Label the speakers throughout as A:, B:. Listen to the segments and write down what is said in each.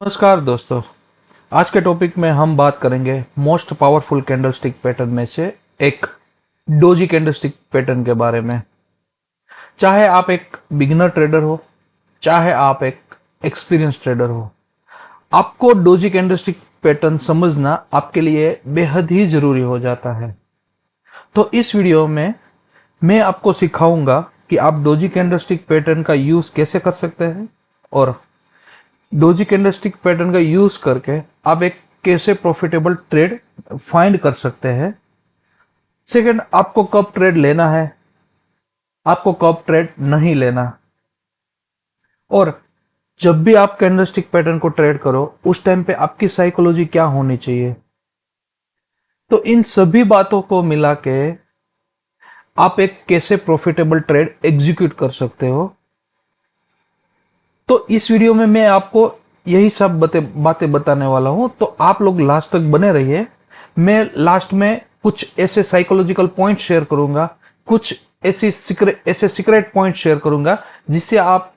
A: नमस्कार दोस्तों। आज के टॉपिक में हम बात करेंगे मोस्ट पावरफुल कैंडलस्टिक पैटर्न में से एक डोजी कैंडलस्टिक पैटर्न के बारे में। चाहे आप एक बिगिनर ट्रेडर हो, चाहे आप एक एक्सपीरियंस ट्रेडर हो, आपको डोजी कैंडलस्टिक पैटर्न समझना आपके लिए बेहद ही जरूरी हो जाता है। तो इस वीडियो में मैं आपको सिखाऊंगा कि आप डोजी कैंडलस्टिक पैटर्न का यूज कैसे कर सकते हैं और डोजी कैंडलस्टिक पैटर्न का यूज करके आप एक कैसे प्रॉफिटेबल ट्रेड फाइंड कर सकते हैं। सेकंड, आपको कब ट्रेड लेना है, आपको कब ट्रेड नहीं लेना, और जब भी आप कैंडलस्टिक पैटर्न को ट्रेड करो उस टाइम पे आपकी साइकोलॉजी क्या होनी चाहिए। तो इन सभी बातों को मिला के आप एक कैसे प्रॉफिटेबल ट्रेड एग्जीक्यूट कर सकते हो। तो इस वीडियो में मैं आपको यही सब बातें बताने वाला हूं, तो आप लोग लास्ट तक बने रहिए। मैं लास्ट में कुछ ऐसे साइकोलॉजिकल पॉइंट शेयर करूंगा, कुछ ऐसे सीक्रेट पॉइंट शेयर करूंगा जिससे आप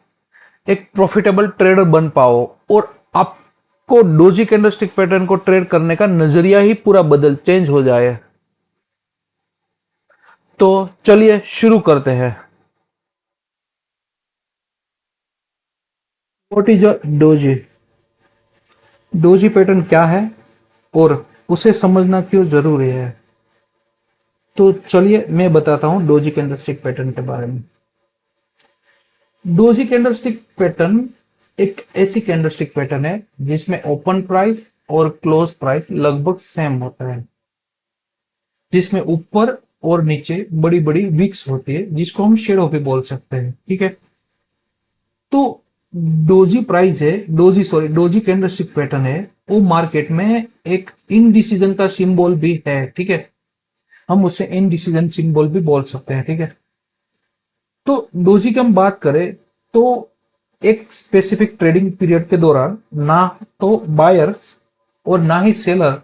A: एक प्रॉफिटेबल ट्रेडर बन पाओ और आपको डोजी कैंडलस्टिक पैटर्न को ट्रेड करने का नजरिया ही पूरा चेंज हो जाए। तो चलिए शुरू करते हैं। What is a doji? Doji pattern क्या है और उसे समझना क्यों जरूरी है? तो चलिए मैं बताता हूं डोजी कैंडलस्टिक पैटर्न के बारे में। डोजी कैंडलस्टिक पैटर्न एक ऐसी कैंडलस्टिक पैटर्न है जिसमें ओपन प्राइस और क्लोज प्राइस लगभग सेम होता है, जिसमें ऊपर और नीचे बड़ी बड़ी विक्स होती है जिसको हम शेडो भी बोल सकते हैं। ठीक है, तो डोजी प्राइस है, डोजी कैंडलस्टिक पैटर्न है, वो मार्केट में एक इनडिसीजन का सिंबल भी है। ठीक है, हम उसे इनडिसीजन सिंबल भी बोल सकते हैं। ठीक है, तो डोजी की हम बात करें तो एक स्पेसिफिक ट्रेडिंग पीरियड के दौरान ना तो बायर्स और ना ही सेलर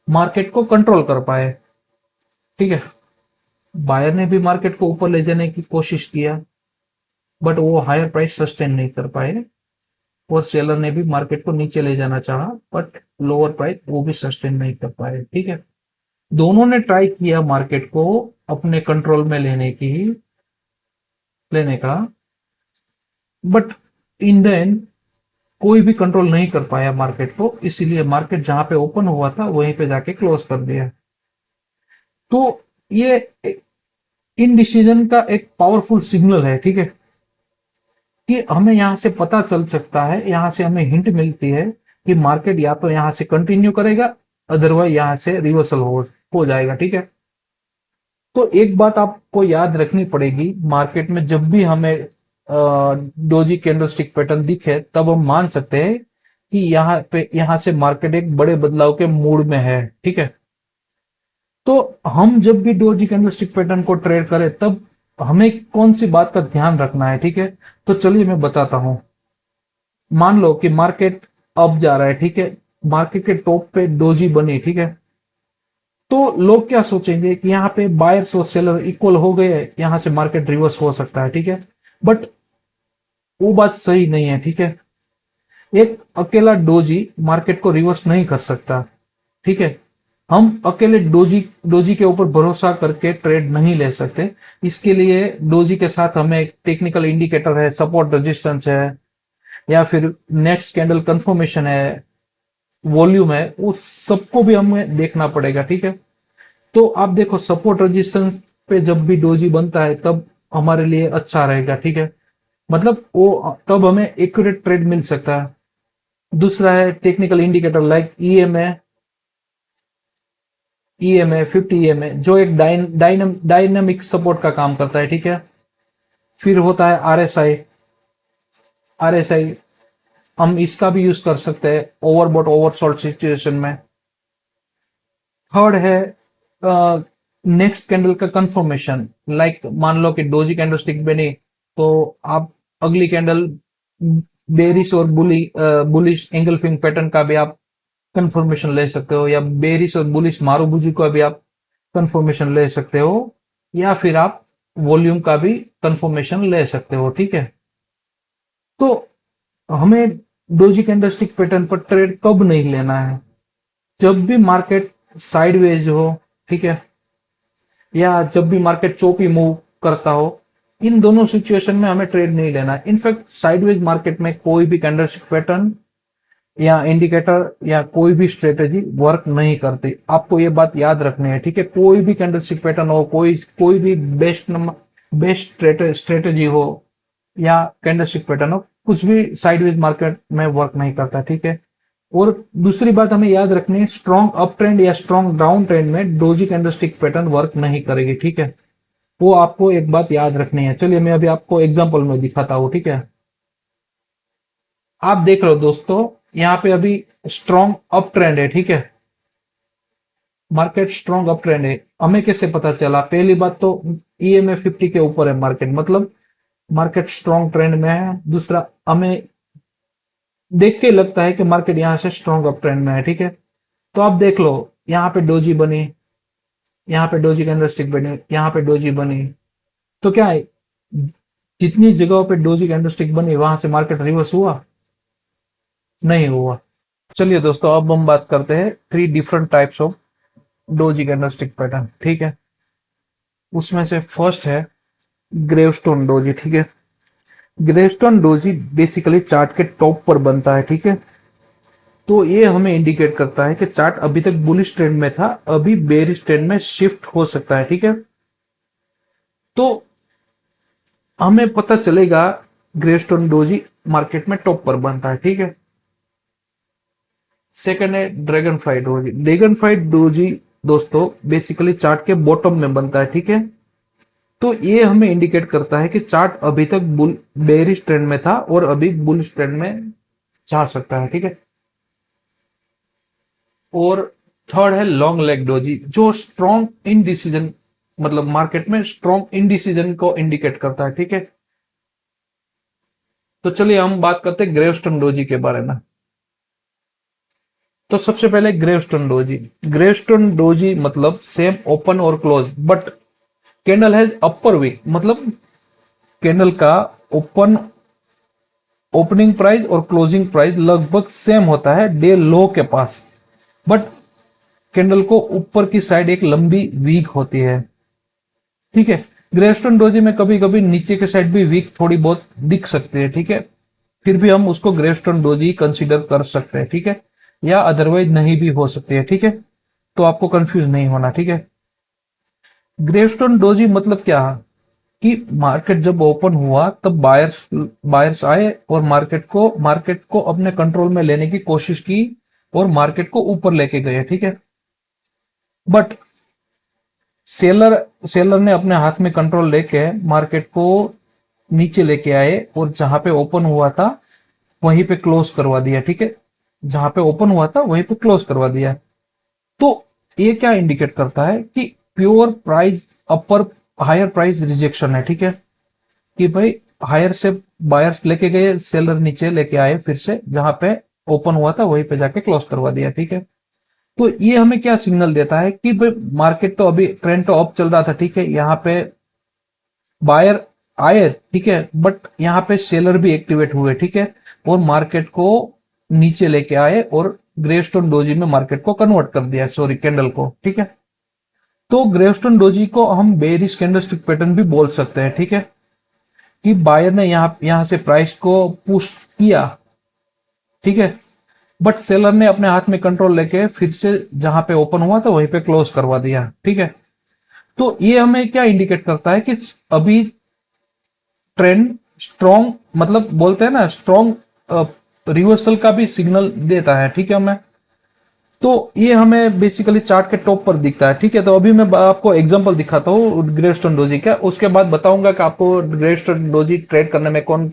A: मार्केट को कंट्रोल कर पाए। ठीक है, बायर ने भी मार्केट को ऊपर ले जाने की कोशिश किया बट वो हायर प्राइस सस्टेन नहीं कर पाए, और सेलर ने भी मार्केट को नीचे ले जाना चाहा बट लोअर प्राइस वो भी सस्टेन नहीं कर पाए। ठीक है, दोनों ने ट्राई किया मार्केट को अपने कंट्रोल में लेने का, बट इन द एंड कोई भी कंट्रोल नहीं कर पाया मार्केट को, इसीलिए मार्केट जहां पे ओपन हुआ था वहीं पे जाके क्लोज कर दिया। तो ये इनडिसीजन का एक पावरफुल सिग्नल है। ठीक है, कि हमें यहां से पता चल सकता है, यहां से हमें हिंट मिलती है कि मार्केट या तो यहां से कंटिन्यू करेगा, अदरवाइज यहां से रिवर्सल हो जाएगा। ठीक है, तो एक बात आपको याद रखनी पड़ेगी, मार्केट में जब भी हमें डोजी कैंडलस्टिक पैटर्न दिखे तब हम मान सकते हैं कि यहां से मार्केट एक बड़े बदलाव के मूड में है। ठीक है, तो हम जब भी डोजी कैंडलस्टिक पैटर्न को ट्रेड करें तब हमें कौन सी बात का ध्यान रखना है। ठीक है, तो चलिए मैं बताता हूं। मान लो कि मार्केट अप जा रहा है, ठीक है, मार्केट के टॉप पे डोजी बनी। ठीक है, तो लोग क्या सोचेंगे कि यहाँ पे बायर्स और सेलर इक्वल हो गए, यहां से मार्केट रिवर्स हो सकता है। ठीक है, बट वो बात सही नहीं है। ठीक है, एक अकेला डोजी मार्केट को रिवर्स नहीं कर सकता। ठीक है, हम अकेले डोजी के ऊपर भरोसा करके ट्रेड नहीं ले सकते। इसके लिए डोजी के साथ हमें एक टेक्निकल इंडिकेटर है, सपोर्ट रेजिस्टेंस है, या फिर नेक्स्ट कैंडल कंफर्मेशन है, वॉल्यूम है, उस सबको भी हमें देखना पड़ेगा। ठीक है, तो आप देखो सपोर्ट रेजिस्टेंस पे जब भी डोजी बनता है तब हमारे लिए अच्छा रहेगा। ठीक है, मतलब वो तब हमें एक्यूरेट ट्रेड मिल सकता है। दूसरा है technical indicator like EMA 50 EMA, जो एक डायनामिक सपोर्ट का काम करता है। ठीक है, फिर होता है आरएसआई, हम इसका भी यूज कर सकते हैं ओवरबॉट ओवरसोल्ड सिचुएशन में। थर्ड है नेक्स्ट कैंडल का कंफर्मेशन, लाइक मान लो कि डोजी कैंडलस्टिक बनी तो आप अगली कैंडल बेरिश और बुलिश एंगल्फिंग पैटर्न का भी आप कंफर्मेशन ले सकते हो, या बेरिश और बुलिश मारूबुजी का भी आप कंफर्मेशन ले सकते हो, या फिर आप वॉल्यूम का भी कंफर्मेशन ले सकते हो। ठीक है, तो हमें डोजी कैंडलस्टिक पैटर्न पर ट्रेड कब नहीं लेना है? जब भी मार्केट साइडवेज हो, ठीक है, या जब भी मार्केट चोपी मूव करता हो, इन दोनों सिचुएशन में हमें ट्रेड नहीं लेना है। इनफैक्ट साइडवेज मार्केट में कोई भी कैंडलस्टिक पैटर्न या इंडिकेटर या कोई भी स्ट्रेटेजी वर्क नहीं करती। आपको ये बात याद रखनी है, ठीक है। कोई भी कैंडलस्टिक पैटर्न हो, कोई भी बेस्ट स्ट्रेटेजी हो या कैंडलस्टिक पैटर्न हो, कुछ भी साइडवेज मार्केट में वर्क नहीं करता, ठीक है। और दूसरी बात हमें याद रखनी है, स्ट्रॉन्ग अप ट्रेंड या स्ट्रॉन्ग डाउन ट्रेंड में डोजी कैंडलस्टिक पैटर्न वर्क नहीं करेगी, ठीक है। वो आपको एक बात याद रखनी है। चलिए मैं अभी आपको एग्जांपल में दिखाता हूं, ठीक है। आप देख रहे हो दोस्तों, यहाँ पे अभी स्ट्रॉन्ग अप ट्रेंड है, ठीक है। मार्केट स्ट्रॉन्ग अप ट्रेंड है। हमें कैसे पता चला? पहली बात तो EMA 50 के ऊपर है मार्केट, मतलब मार्केट स्ट्रॉन्ग ट्रेंड में है। दूसरा, हमें देख के लगता है कि मार्केट यहां से स्ट्रॉन्ग अप ट्रेंड में है, ठीक है। तो आप देख लो, यहाँ पे डोजी बनी, यहाँ पे डोजी कैंडलस्टिक बनी, यहाँ पे डोजी बनी, तो क्या है, जितनी जगहों पे डोजी कैंडलस्टिक बनी वहां से मार्केट रिवर्स हुआ? नहीं हुआ। चलिए दोस्तों, अब हम बात करते हैं 3 different types of doji candlestick pattern, ठीक है। उसमें से फर्स्ट है ग्रेवस्टोन डोजी, ठीक है। ग्रेवस्टोन डोजी बेसिकली चार्ट के टॉप पर बनता है, ठीक है। तो ये हमें इंडिकेट करता है कि चार्ट अभी तक बुलिश ट्रेंड में था, अभी बेरिश ट्रेंड में शिफ्ट हो सकता है, ठीक है। तो हमें पता चलेगा ग्रेवस्टोन डोजी मार्केट में टॉप पर बनता है, ठीक है। सेकंड है dragon fly doji. Dragon fly doji दोस्तों बेसिकली चार्ट के बॉटम में बनता है, ठीक है। तो ये हमें इंडिकेट करता है कि चार्ट अभी तक बेरिश ट्रेंड में था और अभी बुलिश ट्रेंड में जा सकता है, ठीक है। और थर्ड है लॉन्ग लेग डोजी, जो स्ट्रॉन्ग इनडिसीजन, मतलब मार्केट में स्ट्रॉन्ग इनडिसीजन को इंडिकेट करता है, ठीक है। तो चलिए हम बात करते हैं ग्रेवस्टोन डोजी के बारे में। तो सबसे पहले ग्रेवस्टोन डोजी। ग्रेवस्टोन डोजी मतलब सेम ओपन और close, but candle has upper wick, मतलब कैंडल का ओपनिंग प्राइस और क्लोजिंग प्राइस लगभग सेम होता है डे लो के पास, बट कैंडल को ऊपर की साइड एक लंबी वीक होती है, ठीक है। ग्रेवस्टोन डोजी में कभी कभी नीचे के साइड भी वीक थोड़ी बहुत दिख सकती है, ठीक है। फिर भी हम उसको ग्रेवस्टोन डोजी कंसीडर कर सकते हैं, ठीक है, या अदरवाइज नहीं भी हो सकती है, ठीक है। तो आपको कंफ्यूज नहीं होना, ठीक है। ग्रेवस्टोन डोजी मतलब क्या है कि मार्केट जब ओपन हुआ तब बायर्स बायर्स आए और मार्केट को अपने कंट्रोल में लेने की कोशिश की और मार्केट को ऊपर लेके गए, ठीक है। बट सेलर सेलर ने अपने हाथ में कंट्रोल लेके मार्केट को नीचे लेके आए और जहां पे ओपन हुआ था वहीं पे क्लोज करवा दिया, ठीक है। जहां पे ओपन हुआ था वहीं पे क्लोज करवा दिया। तो ये क्या इंडिकेट करता है कि प्योर प्राइस अपर हायर प्राइस रिजेक्शन है, ठीक है। कि भाई हायर से बायर्स लेके गए, सेलर नीचे लेके आए, फिर से जहां पे ओपन हुआ था वहीं पे जाके क्लोज करवा दिया, ठीक है। तो ये हमें क्या सिग्नल देता है कि भाई मार्केट तो अभी ट्रेंड तो अप चल रहा था, ठीक है। यहाँ पे बायर आए, ठीक है, बट यहाँ पे सेलर भी एक्टिवेट हुए, ठीक है, और मार्केट को नीचे लेके आए और ग्रेवस्टोन डोजी में मार्केट को कन्वर्ट कर दिया, सॉरी कैंडल को, ठीक है। तो ग्रेवस्टोन डोजी को हम बेरिश कैंडलस्टिक पैटर्न भी बोल सकते हैं, ठीक है, कि बायर ने यहां से प्राइस को पुश किया, ठीक है, बट सेलर ने अपने हाथ में कंट्रोल लेके फिर से जहां पे ओपन हुआ था वहीं पे क्लोज करवा दिया, ठीक है। तो ये हमें क्या इंडिकेट करता है कि अभी ट्रेंड स्ट्रॉन्ग, मतलब बोलते हैं ना स्ट्रॉन्ग रिवर्सल का भी सिग्नल देता है, ठीक है हमें। तो ये हमें बेसिकली चार्ट के टॉप पर दिखता है, ठीक है। तो अभी मैं आपको एग्जांपल दिखाता हूँ ग्रेवस्टोन डोजी का, उसके बाद बताऊंगा कि आपको ग्रेवस्टोन डोजी ट्रेड करने में कौन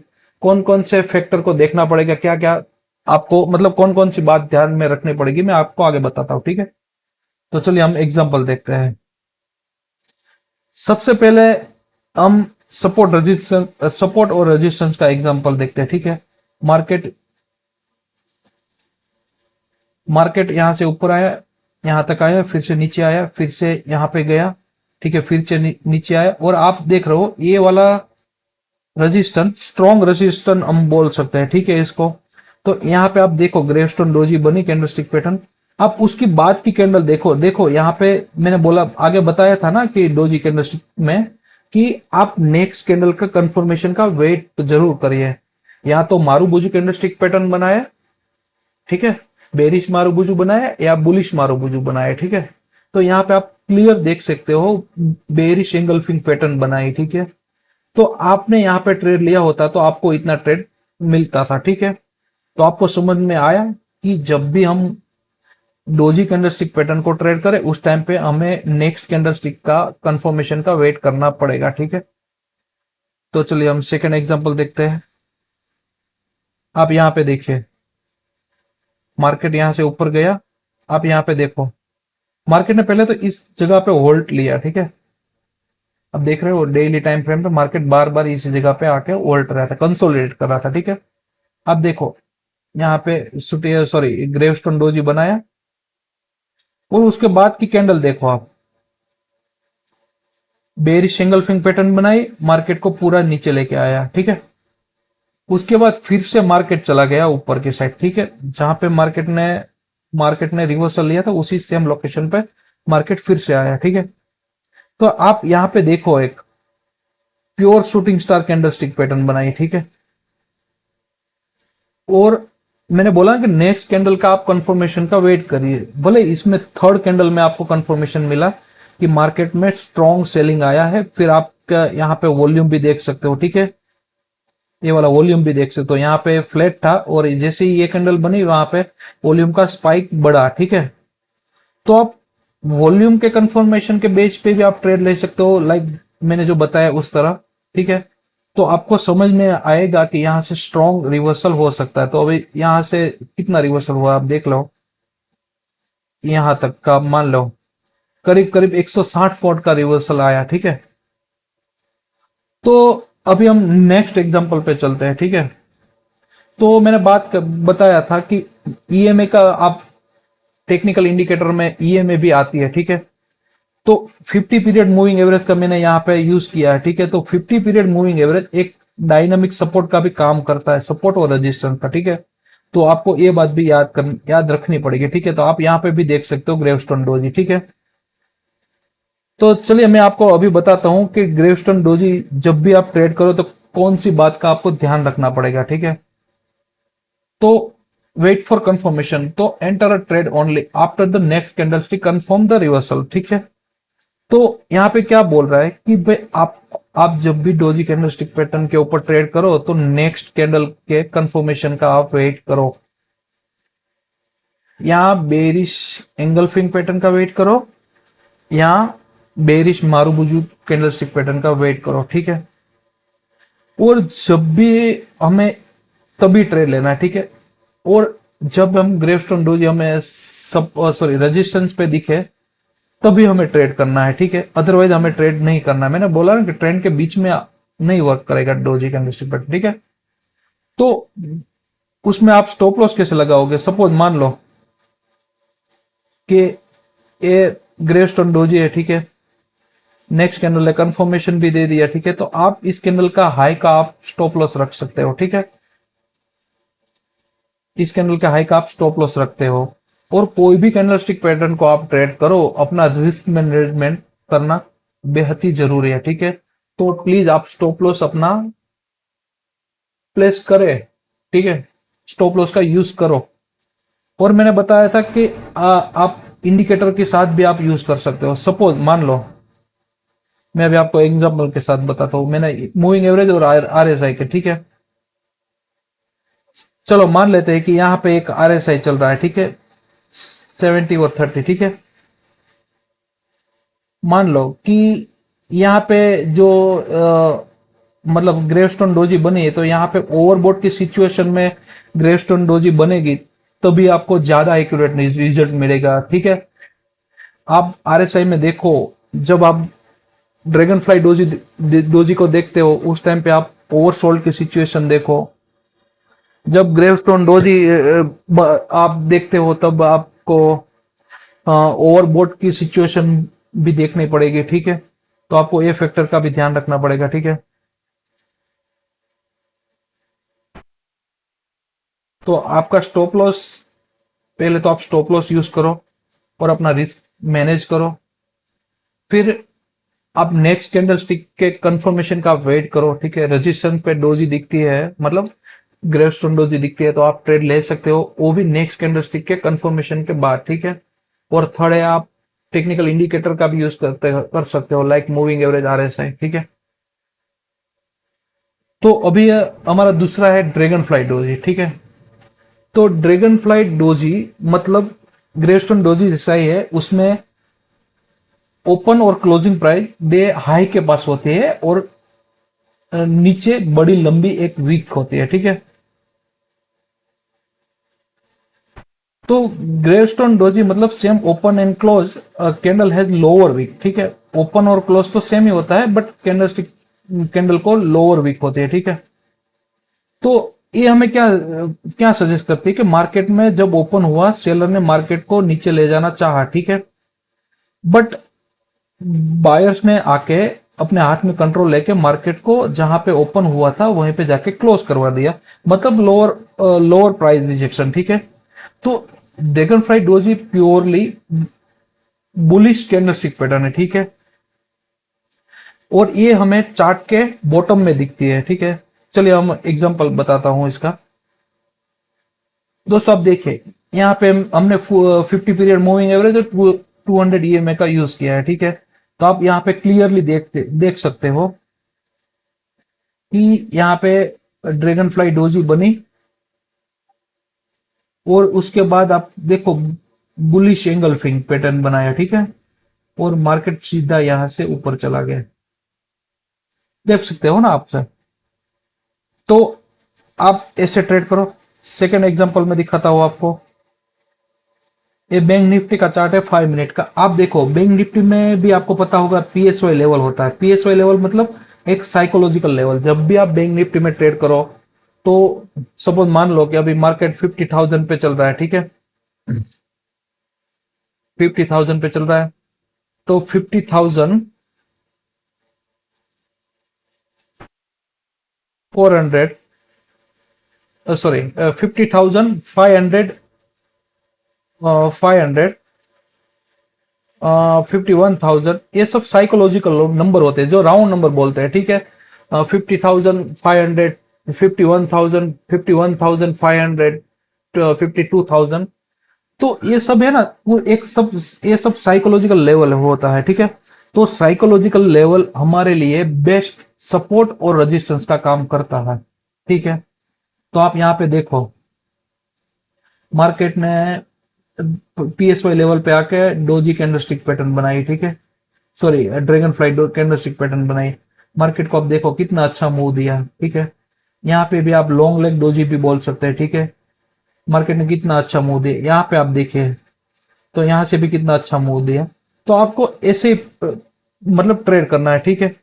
A: कौन से फैक्टर को देखना पड़ेगा, क्या क्या आपको, मतलब कौन कौन सी बात ध्यान में रखनी पड़ेगी, मैं आपको आगे बताता हूँ, ठीक है। तो चलिए हम एग्जाम्पल देखते हैं। सबसे पहले हम सपोर्ट और रेजिस्टेंस का एग्जांपल देखते हैं, ठीक है। मार्केट मार्केट यहां से ऊपर आया, यहां तक आया, फिर से नीचे आया, फिर से यहां पे गया, ठीक है, फिर से नीचे आया, और आप देख रहे हो ये वाला रेजिस्टेंस स्ट्रॉन्ग रेजिस्टेंस हम बोल सकते हैं, ठीक है इसको। तो यहाँ पे आप देखो ग्रेवस्टोन डोजी बनी कैंडलस्टिक पैटर्न। आप उसकी बाद की कैंडल देखो, देखो यहाँ पे मैंने बोला आगे बताया था ना कि डोजी कैंडलस्टिक में कि आप नेक्स्ट कैंडल का कंफर्मेशन का वेट तो जरूर करिए। या तो मारूबुजू कैंडलस्टिक पैटर्न बनाए, ठीक है, बेरिश मारूबुजू बनाया या बुलिश मारूबुजू बनाया, ठीक है। तो यहाँ पे आप क्लियर देख सकते हो बेरिश एंगल्फिंग पैटर्न बनाई, ठीक है। तो आपने यहाँ पे ट्रेड लिया होता तो आपको इतना ट्रेड मिलता था, ठीक है। तो आपको समझ में आया कि जब भी हम डोजी कैंडलस्टिक पैटर्न को ट्रेड करें उस टाइम पे हमें नेक्स्ट कैंडलस्टिक का कंफर्मेशन का वेट करना पड़ेगा, ठीक है। तो चलिए हम सेकंड एग्जांपल देखते हैं। आप यहाँ पे देखिए मार्केट यहां से ऊपर गया। आप यहाँ पे देखो मार्केट ने पहले तो इस जगह पे होल्ड लिया, ठीक है। अब देख रहे हो डेली टाइम फ्रेम पे मार्केट बार बार इसी जगह पे आके होल्ड रहा था, कंसोलिडेट कर रहा था, ठीक है। अब देखो यहाँ पे सॉरी ग्रेवस्टोन डोजी बनाया और उसके बाद की कैंडल देखो आप, बेरिश एंगल्फिंग पैटर्न बनाई, मार्केट को पूरा नीचे लेके आया, ठीक है। उसके बाद फिर से मार्केट चला गया ऊपर की साइड, ठीक है। जहां पे मार्केट ने रिवर्सल लिया था उसी सेम लोकेशन पे मार्केट फिर से आया, ठीक है। तो आप यहाँ पे देखो एक pure shooting star candlestick pattern बनाई, ठीक है। और मैंने बोला कि नेक्स्ट कैंडल का आप कंफर्मेशन का वेट करिए। भले इसमें थर्ड कैंडल में आपको कंफर्मेशन मिला कि मार्केट में स्ट्रॉन्ग सेलिंग आया है, फिर आपका यहाँ पे वॉल्यूम भी देख सकते हो, ठीक है। ये वाला वॉल्यूम भी देख सकते हो, यहाँ पे फ्लैट था और जैसे ही ये कैंडल बनी वहां पे वॉल्यूम का स्पाइक बढ़ा, ठीक है। तो आप वॉल्यूम के कंफर्मेशन के बेस पे भी आप ट्रेड ले सकते हो, लाइक मैंने जो बताया उस तरह, ठीक है। तो आपको समझ में आएगा कि यहाँ से स्ट्रॉन्ग रिवर्सल हो सकता है। तो अभी यहाँ से कितना रिवर्सल हुआ आप देख लो, यहां तक का मान लो करीब करीब 160 पॉइंट का रिवर्सल आया, ठीक है। तो अभी हम नेक्स्ट एग्जांपल पे चलते हैं, ठीक है। तो मैंने बताया था कि ईएमए का आप टेक्निकल इंडिकेटर में ईएमए भी आती है, ठीक है। तो 50 पीरियड मूविंग एवरेज का मैंने यहाँ पे यूज किया है, ठीक है। तो 50 पीरियड मूविंग एवरेज एक डायनामिक सपोर्ट का भी काम करता है, सपोर्ट और रेजिस्टेंस का, ठीक है। तो आपको ये बात भी याद रखनी पड़ेगी, ठीक है। तो आप यहाँ पे भी देख सकते हो ग्रेवस्टोन डोजी, ठीक है। तो चलिए मैं आपको अभी बताता हूं कि ग्रेवस्टोन डोजी जब भी आप ट्रेड करो तो कौन सी बात का आपको ध्यान रखना पड़ेगा, ठीक है। तो वेट फॉर कंफर्मेशन, तो enter a trade only after the next candlestick confirm the reversal, ठीक है। तो यहाँ पे क्या बोल रहा है कि भाई आप जब भी डोजी कैंडलस्टिक पैटर्न के ऊपर ट्रेड करो तो नेक्स्ट कैंडल के कंफर्मेशन का आप वेट करो। यहाँ बेरिश एंगल्फिंग पैटर्न का वेट करो, यहाँ बेरिश मारूबुजू कैंडलस्टिक पैटर्न का वेट करो, ठीक है। और जब भी हमें तभी ट्रेड लेना है, ठीक है। और जब हम ग्रेवस्टोन डोजी हमें सब सॉरी रेजिस्टेंस पे दिखे तभी हमें ट्रेड करना है, ठीक है। अदरवाइज हमें ट्रेड नहीं करना है। मैंने बोला ना कि ट्रेंड के बीच में नहीं वर्क करेगा डोजी कैंडलस्टिक पैटर्न, ठीक है। तो उसमें आप स्टॉप लॉस कैसे लगाओगे? सपोज मान लो कि ये ग्रेवस्टोन डोजी है, ठीक है। नेक्स्ट कैंडल ने कंफर्मेशन भी दे दिया, ठीक है। तो आप इस कैंडल का हाई का आप स्टॉप लॉस रख सकते हो, ठीक है। इस कैंडल का हाई का आप स्टॉप लॉस रखते हो। और कोई भी कैंडलस्टिक पैटर्न को आप ट्रेड करो, अपना रिस्क मैनेजमेंट करना बेहद ही जरूरी है, ठीक है। तो प्लीज आप स्टॉप लॉस अपना प्लेस करें, ठीक है। स्टॉप लॉस का यूज करो। और मैंने बताया था कि आप इंडिकेटर के साथ भी आप यूज कर सकते हो। सपोज मान लो मैं अभी आपको एग्जांपल के साथ बताता हूं, मैंने मूविंग एवरेज और आरएसआई के, ठीक है। चलो मान लेते हैं कि यहां पे एक आरएसआई चल रहा है, ठीक है, 70 और 30, ठीक है। मान लो कि यहाँ पे जो मतलब ग्रेवस्टोन डोजी बनी है, तो यहाँ पे ओवरबोट की सिचुएशन में ग्रेवस्टोन डोजी बनेगी तभी आपको ज्यादा एक्यूरेट रिजल्ट मिलेगा, ठीक है। आप आरएसआई में देखो, जब आप ड्रैगन फ्लाई डोजी डोजी को देखते हो उस टाइम पे आप ओवरसोल्ड की सिचुएशन देखो। जब ग्रेवस्टोन डोजी आप देखते हो तब आपको ओवरबोट की सिचुएशन भी देखनी पड़ेगी, ठीक है। तो आपको ये फैक्टर का भी ध्यान रखना पड़ेगा, ठीक है। तो आपका स्टॉप लॉस, पहले तो आप स्टॉप लॉस यूज करो और अपना रिस्क मैनेज करो। फिर आप नेक्स्ट कैंडल स्टिक के कंफर्मेशन का वेट करो, ठीक है। रजिस्ट्रेशन पे डोजी दिखती है, मतलब ग्रेवस्टोन डोजी दिखती है, तो आप ट्रेड ले सकते हो, वो भी नेक्स्ट कैंडल स्टिक के कंफर्मेशन के बाद, ठीक है। और थर्ड है, आप टेक्निकल इंडिकेटर का भी यूज कर सकते हो, लाइक मूविंग एवरेज, आरएसआई, ठीक है। तो अभी हमारा दूसरा है ड्रैगन फ्लाई डोजी, ठीक है। तो ड्रैगन फ्लाई डोजी मतलब ग्रेवस्टोन डोजी जैसा ही है, उसमें ओपन और क्लोजिंग प्राइस डे हाई के पास होती है और नीचे बड़ी लंबी एक वीक होती है, ठीक है। तो ग्रेवस्टोन डोजी मतलब same open and close candle has lower wick, ठीक है। ओपन और क्लोज तो सेम ही होता है, बट कैंडल स्टिक कैंडल को लोअर वीक होती है, ठीक है। तो ये हमें क्या क्या सजेस्ट करती है कि मार्केट में जब ओपन हुआ, सेलर ने मार्केट को नीचे ले जाना चाहा, ठीक है, बट बायर्स ने आके अपने हाथ में कंट्रोल लेके मार्केट को जहां पे ओपन हुआ था वहीं पे जाके क्लोज करवा दिया, मतलब लोअर प्राइस रिजेक्शन, ठीक है। तो dragon fly doji purely bullish candlestick pattern है, ठीक है। और ये हमें चार्ट के बॉटम में दिखती है, ठीक है। चलिए हम एग्जांपल बताता हूं इसका। दोस्तों आप देखिए, यहाँ पे हमने 50 पीरियड मूविंग एवरेज और 200 ईएमए का यूज किया है, ठीक है। तो आप यहाँ पे क्लियरली देख सकते हो कि यहाँ पे ड्रैगन फ्लाई डोजी बनी और उसके बाद आप देखो बुलिश एंगल्फिंग पैटर्न बनाया, ठीक है। और मार्केट सीधा यहां से ऊपर चला गया, देख सकते हो ना आप सर। तो आप ऐसे ट्रेड करो। सेकंड एग्जांपल में दिखाता हूं आपको। ये बैंक निफ्टी का चार्ट है 5 मिनट का। आप देखो बैंक निफ्टी में भी आपको पता होगा पीएसवाई लेवल होता है। पीएसवाई लेवल मतलब एक साइकोलॉजिकल लेवल। जब भी आप बैंक निफ्टी में ट्रेड करो, तो सपोज मान लो कि अभी मार्केट 50,000 पे चल रहा है, ठीक है, 50,000 पे चल रहा है। तो 50,400, सॉरी 50,500, 500, 51,000, ये सब साइकोलॉजिकल नंबर होते हैं जो राउंड नंबर बोलते हैं, ठीक है। 50,500, 51,000, 51,500, 52,000। तो ये सब है ना, वो एक सब, ये सब साइकोलॉजिकल लेवल होता है, ठीक है। तो साइकोलॉजिकल लेवल हमारे लिए बेस्ट सपोर्ट और रेजिस्टेंस का काम करता है, ठीक है। तो आप यहाँ पे देखो, मार्केट ने पीएसवाई लेवल पे आके डोजी कैंडलस्टिक पैटर्न बनाई, ठीक है, sorry dragon fly candlestick pattern बनाई। मार्केट को आप देखो कितना अच्छा मूव दिया, ठीक है। यहाँ पे भी आप लॉन्ग लेग डोजी भी बोल सकते हैं, ठीक है। मार्केट ने कितना अच्छा मूव दिया, यहाँ पे आप देखिए, तो यहाँ से भी कितना अच्छा मूव दिया। तो आपको ऐसे मतलब ट्रेड करना है, ठीक है।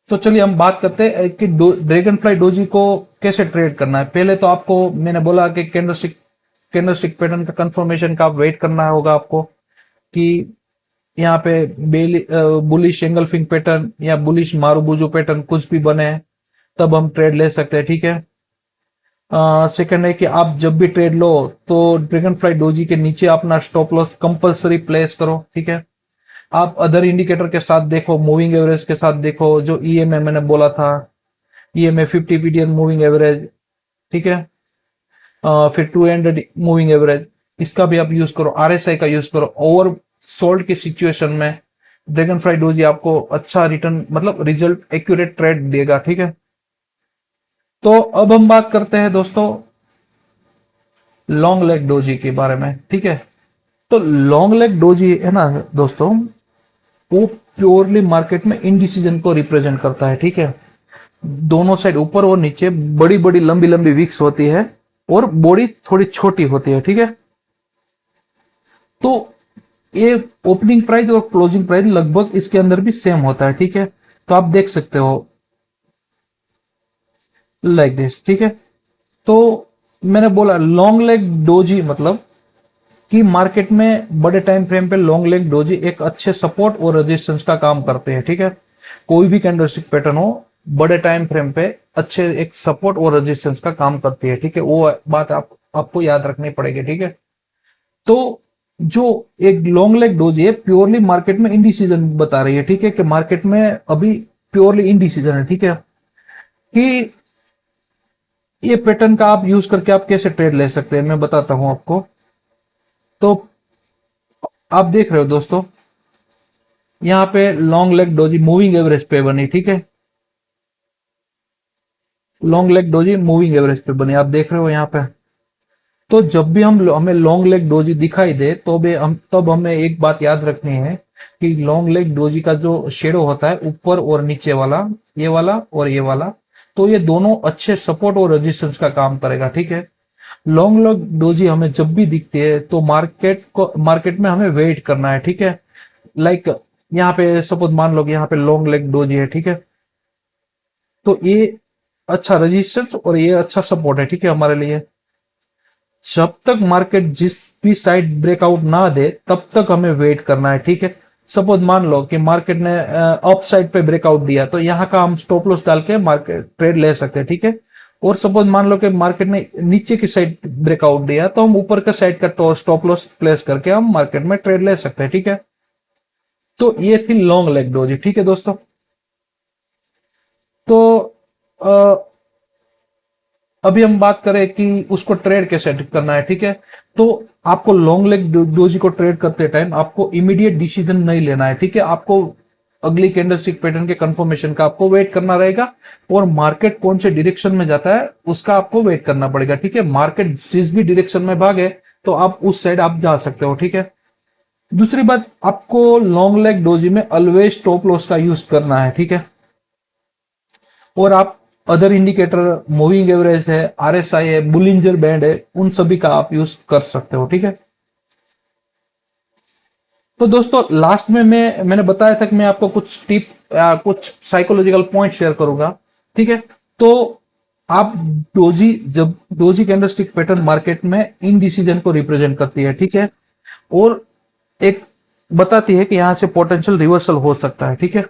A: तो चलिए हम बात करते हैं कि ड्रैगन फ्लाई डोजी को कैसे ट्रेड करना है। पहले तो आपको मैंने बोला कि कैंडलस्टिक पैटर्न का कंफर्मेशन का वेट करना होगा आपको, कि यहाँ पे बुलिश एंगल्फिंग पैटर्न या बुलिश मारुबुजू पैटर्न कुछ भी बने, तब हम ट्रेड ले सकते हैं, ठीक है। सेकंड है कि आप जब भी ट्रेड लो तो ड्रैगन फ्लाई डोजी के नीचे अपना स्टॉप लॉस कंपलसरी प्लेस करो, ठीक है। आप अदर इंडिकेटर के साथ देखो, मूविंग एवरेज के साथ देखो, जो ईएमए मैंने बोला था, ईएमए 50 पीरियड मूविंग एवरेज, ठीक है। फिर 200 मूविंग एवरेज, इसका भी आप यूज करो, आरएसआई का यूज करो। ओवर सोल्ड की सिचुएशन में ड्रैगन फ्लाई डोजी आपको अच्छा रिटर्न, मतलब रिजल्ट, एक्यूरेट ट्रेड देगा, ठीक है। तो अब हम बात करते हैं दोस्तों लॉन्ग लेग डोजी के बारे में, ठीक है। तो लॉन्ग लेग डोजी है ना दोस्तों, वो प्योरली मार्केट में इनडिसीजन को रिप्रेजेंट करता है, ठीक है। दोनों साइड ऊपर और नीचे बड़ी बड़ी लंबी लंबी विक्स होती है और बॉडी थोड़ी छोटी होती है, ठीक है। तो ये ओपनिंग प्राइस और क्लोजिंग प्राइस लगभग इसके अंदर भी सेम होता है, ठीक है। तो आप देख सकते हो लाइक दिस, ठीक है। तो मैंने बोला लॉन्ग लेग डोजी मतलब कि मार्केट में बड़े टाइम फ्रेम पे लॉन्ग लेग डोजी एक अच्छे सपोर्ट और रेजिस्टेंस का काम करते हैं, ठीक है। कोई भी कैंडलस्टिक पैटर्न हो, बड़े टाइम फ्रेम पे अच्छे एक सपोर्ट और रेजिस्टेंस का काम करती है। ठीक है, वो बात आपको याद रखनी पड़ेगी। ठीक है, तो जो एक लॉन्ग लेग डोजी है प्योरली मार्केट में इंडिसीजन बता रही है। ठीक है, कि मार्केट में अभी प्योरली इंडिसीजन है। ठीक है, कि ये पैटर्न का आप यूज करके आप कैसे ट्रेड ले सकते हैं मैं बताता हूं आपको। तो आप देख रहे हो दोस्तों, यहाँ पे long leg doji moving average पे बनी। ठीक है, long leg doji moving average पे बनी, आप देख रहे हो यहाँ पे। तो जब भी हमें लॉन्ग लेग डोजी दिखाई दे तो भी तब हमें एक बात याद रखनी है कि लॉन्ग लेग डोजी का जो शेडो होता है ऊपर और नीचे वाला, ये वाला और ये वाला, तो ये दोनों अच्छे सपोर्ट और रेजिस्टेंस का काम करेगा। ठीक है, लॉन्ग लेग डोजी हमें जब भी दिखती है तो मार्केट में हमें वेट करना है। ठीक है, लाइक यहाँ पे सपोज मान लो कि यहाँ पे लॉन्ग लेग डोजी है। ठीक है, तो ये अच्छा रेजिस्टेंस और ये अच्छा सपोर्ट है। ठीक है, हमारे लिए जब तक मार्केट जिस भी साइड ब्रेकआउट ना दे तब तक हमें वेट करना है। ठीक है, सपोज मान लो कि मार्केट ने अप साइड पे ब्रेकआउट दिया तो यहाँ का हम स्टॉप लॉस डाल के मार्केट ट्रेड ले सकते हैं। ठीक है, और सपोज मान लो कि मार्केट ने नीचे की साइड ब्रेकआउट दिया तो हम ऊपर का साइड का स्टॉप लॉस प्लेस करके हम मार्केट में ट्रेड ले सकते हैं। ठीक है, तो ये थी लॉन्ग लेग डोजी। ठीक है दोस्तों, तो अभी हम बात करें कि उसको ट्रेड कैसे करना है। ठीक है, तो आपको लॉन्ग लेग डोजी को ट्रेड करते टाइम आपको इमीडिएट डिसीजन नहीं लेना है। ठीक है, आपको अगली कैंडलस्टिक पैटर्न के कंफर्मेशन का आपको वेट करना रहेगा और मार्केट कौन से डायरेक्शन में जाता है उसका आपको वेट करना पड़ेगा। ठीक है, मार्केट जिस भी डायरेक्शन में भागे तो आप उस साइड आप जा सकते हो। ठीक है, दूसरी बात, आपको लॉन्ग लेग डोजी में ऑलवेज स्टॉप लॉस का यूज करना है। ठीक है, और आप अदर इंडिकेटर मूविंग एवरेज है, आरएसआई है, बुलिंजर बैंड है, उन सभी का आप यूज कर सकते हो। ठीक है, तो दोस्तों लास्ट में मैंने बताया था कि मैं आपको कुछ टिप कुछ साइकोलॉजिकल पॉइंट शेयर करूंगा। ठीक है, तो आप जब डोजी कैंडलस्टिक पैटर्न मार्केट में इनडिसीजन को रिप्रेजेंट करती है। ठीक है, और एक बताती है कि यहां से पोटेंशियल रिवर्सल हो सकता है। ठीक है,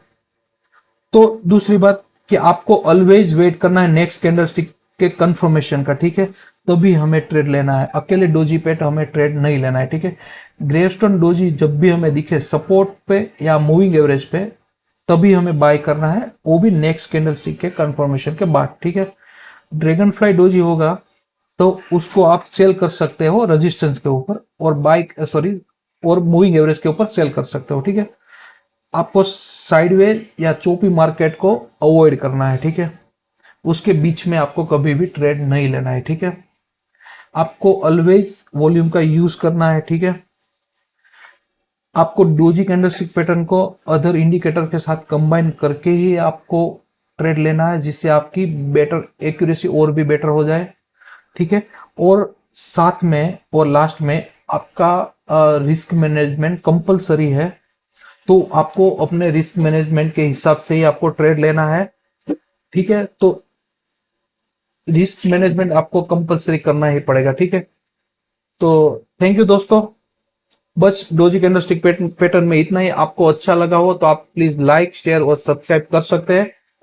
A: तो दूसरी बात कि आपको ऑलवेज वेट करना है नेक्स्ट कैंडलस्टिक के कंफर्मेशन का। ठीक है, तो भी हमें ट्रेड लेना है, अकेले डोजी पेट हमें ट्रेड नहीं लेना है। ठीक है, ग्रेवस्टोन डोजी जब भी हमें दिखे सपोर्ट पे या मूविंग एवरेज पे तभी हमें बाय करना है, वो भी नेक्स्ट कैंडलस्टिक के कंफर्मेशन के बाद। ठीक है, ड्रैगन फ्लाई डोजी होगा तो उसको आप सेल कर सकते हो रेजिस्टेंस के ऊपर और और मूविंग एवरेज के ऊपर सेल कर सकते हो। ठीक है, आपको साइडवेज या चोपी मार्केट को अवॉइड करना है। ठीक है, उसके बीच में आपको कभी भी ट्रेड नहीं लेना है। ठीक है, आपको ऑलवेज वॉल्यूम का यूज करना है। ठीक है, आपको डोजी कैंडलस्टिक पैटर्न को अदर इंडिकेटर के साथ कंबाइन करके ही आपको ट्रेड लेना है, जिससे आपकी बेटर एक्यूरेसी और भी बेटर हो जाए। ठीक है, और साथ में और लास्ट में आपका रिस्क मैनेजमेंट कंपलसरी है, तो आपको अपने रिस्क मैनेजमेंट के हिसाब से ही आपको ट्रेड लेना है। ठीक है, तो रिस्क मैनेजमेंट आपको कंपलसरी करना ही पड़ेगा। ठीक है, तो थैंक यू दोस्तों, बस डोजी कैंडलस्टिक पैटर्न में इतना ही। आपको अच्छा लगा हो तो आप प्लीज लाइक शेयर और सब्सक्राइब कर सकते हैं।